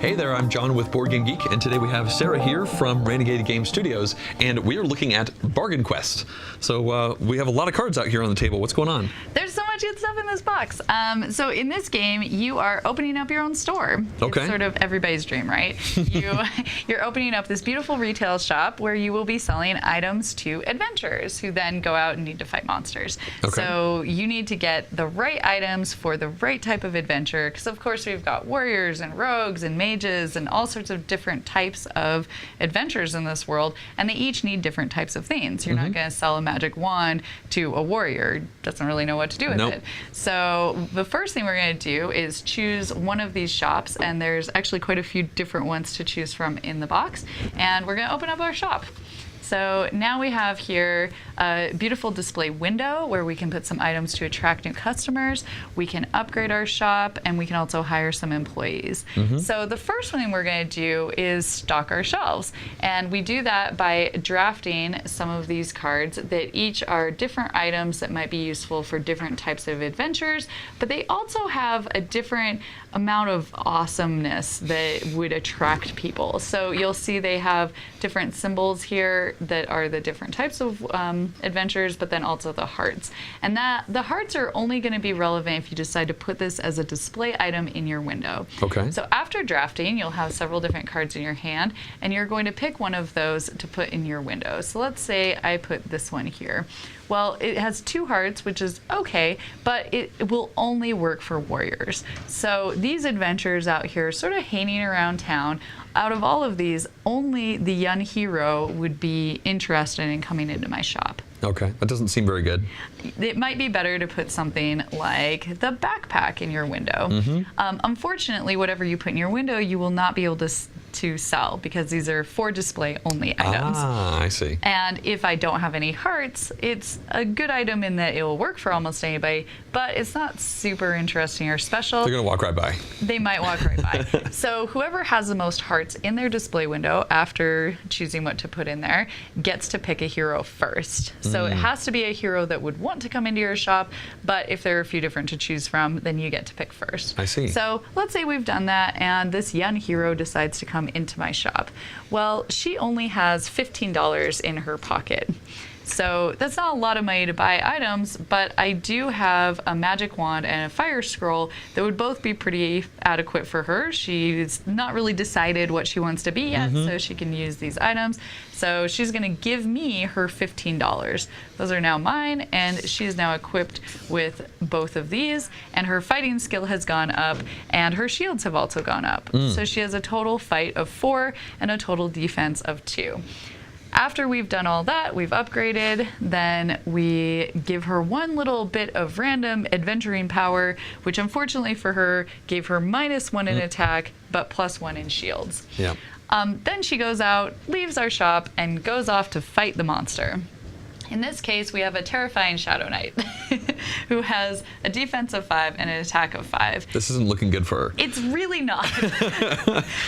Hey there, I'm John with Board Game Geek, and today we have Sarah here from Renegade Game Studios, and we are looking at Bargain Quest. So we have a lot of cards out here on the table. What's going on? There's so much good stuff in this box. So in this game, you are opening up your own store. Okay. It's sort of everybody's dream, right? You're opening up this beautiful retail shop where you will be selling items to adventurers who then go out and need to fight monsters. Okay. So you need to get the right items for the right type of adventure, because of course we've got warriors and rogues and mages and all sorts of different types of adventures in this world, and they each need different types of things. You're not going to sell a magic wand to a warrior. Doesn't really know what to do with it. So the first thing we're going to do is choose one of these shops, and there's actually quite a few different ones to choose from in the box, and we're going to open up our shop. So now we have here a beautiful display window where we can put some items to attract new customers. We can upgrade our shop, and we can also hire some employees. So the first thing we're going to do is stock our shelves. And we do that by drafting some of these cards that each are different items that might be useful for different types of adventures, but they also have a different amount of awesomeness that would attract people. So you'll see they have different symbols here that are the different types of adventures, but then also the hearts. And the hearts are only going to be relevant if you decide to put this as a display item in your window. Okay. So after drafting, you'll have several different cards in your hand, and you're going to pick one of those to put in your window. So let's say I put this one here. Well, it has 2 hearts, which is okay, but it will only work for warriors. So these adventures out here sort of hanging around town, out of all of these, only the young hero would be interested in coming into my shop. Okay, that doesn't seem very good. It might be better to put something like the backpack in your window. Unfortunately, whatever you put in your window, you will not be able to sell, because these are for display only items. Ah, I see. And if I don't have any hearts, it's a good item in that it will work for almost anybody, but it's not super interesting or special. They're going to walk right by. They might walk right by. So whoever has the most hearts in their display window after choosing what to put in there gets to pick a hero first. So it has to be a hero that would want to come into your shop, but if there are a few different to choose from, then you get to pick first. I see. So let's say we've done that, and this young hero decides to come into my shop. Well, she only has $15 in her pocket. So that's not a lot of money to buy items, but I do have a magic wand and a fire scroll that would both be pretty adequate for her. She's not really decided what she wants to be yet, so she can use these items. So she's going to give me her $15. Those are now mine, and she's now equipped with both of these, and her fighting skill has gone up, and her shields have also gone up. So she has a total fight of 4 and a total defense of 2. After we've done all that, we've upgraded, then we give her one little bit of random adventuring power, which unfortunately for her gave her -1 in attack, but +1 in shields. Yeah. Then she goes out, leaves our shop, and goes off to fight the monster. In this case, we have a terrifying Shadow Knight who has a defense of 5 and an attack of 5. This isn't looking good for her. It's really not.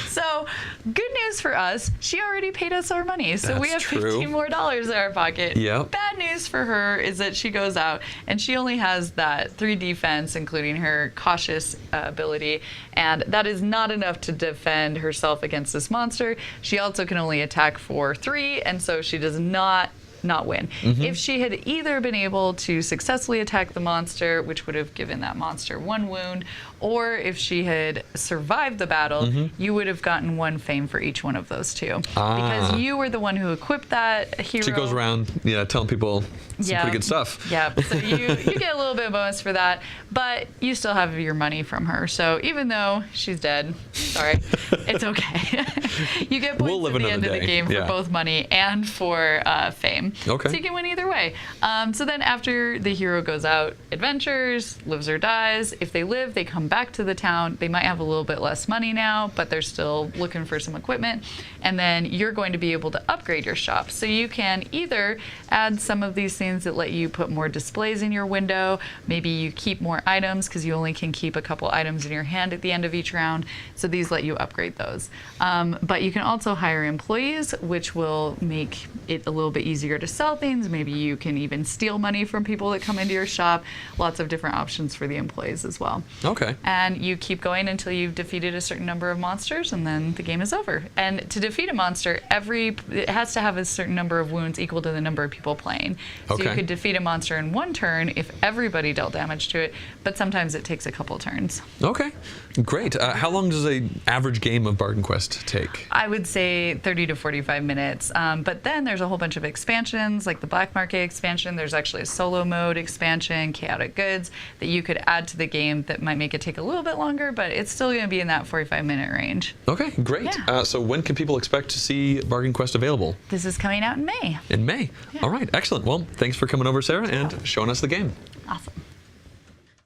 So, good news for us, she already paid us our money, so we have $15 more in our pocket. Yep. Bad news for her is that she goes out and she only has that 3 defense, including her cautious ability, and that is not enough to defend herself against this monster. She also can only attack for 3, and so she does not win. If she had either been able to successfully attack the monster, which would have given that monster 1 wound, or if she had survived the battle, you would have gotten 1 fame for each one of those 2. Because you were the one who equipped that hero. She goes around, telling people some pretty good stuff. Yeah, so you get a little bit of bonus for that, but you still have your money from her. So even though she's dead, sorry, it's okay. You get points at the end of the game for both money and for fame. Okay. So you can win either way. So then after the hero goes out, adventures, lives or dies. If they live, they come back to the town. They might have a little bit less money now, but they're still looking for some equipment. And then you're going to be able to upgrade your shop. So you can either add some of these things that let you put more displays in your window. Maybe you keep more items because you only can keep a couple items in your hand at the end of each round. So these let you upgrade those. But you can also hire employees, which will make it a little bit easier to to sell things. Maybe you can even steal money from people that come into your shop. Lots of different options for the employees as well. Okay. And you keep going until you've defeated a certain number of monsters, and then the game is over. And to defeat a monster, it has to have a certain number of wounds equal to the number of people playing. So you could defeat a monster in one turn if everybody dealt damage to it, but sometimes it takes a couple turns. Okay, great. How long does an average game of Bargain Quest take? I would say 30 to 45 minutes. But then there's a whole bunch of expansions, like the Black Market expansion. There's actually a solo mode expansion, Chaotic Goods, that you could add to the game that might make it take a little bit longer, but it's still going to be in that 45-minute range. Okay, great. Yeah. So when can people expect to see Bargain Quest available? This is coming out in May. In May. Yeah. All right, excellent. Well, thanks for coming over, Sarah, and showing us the game.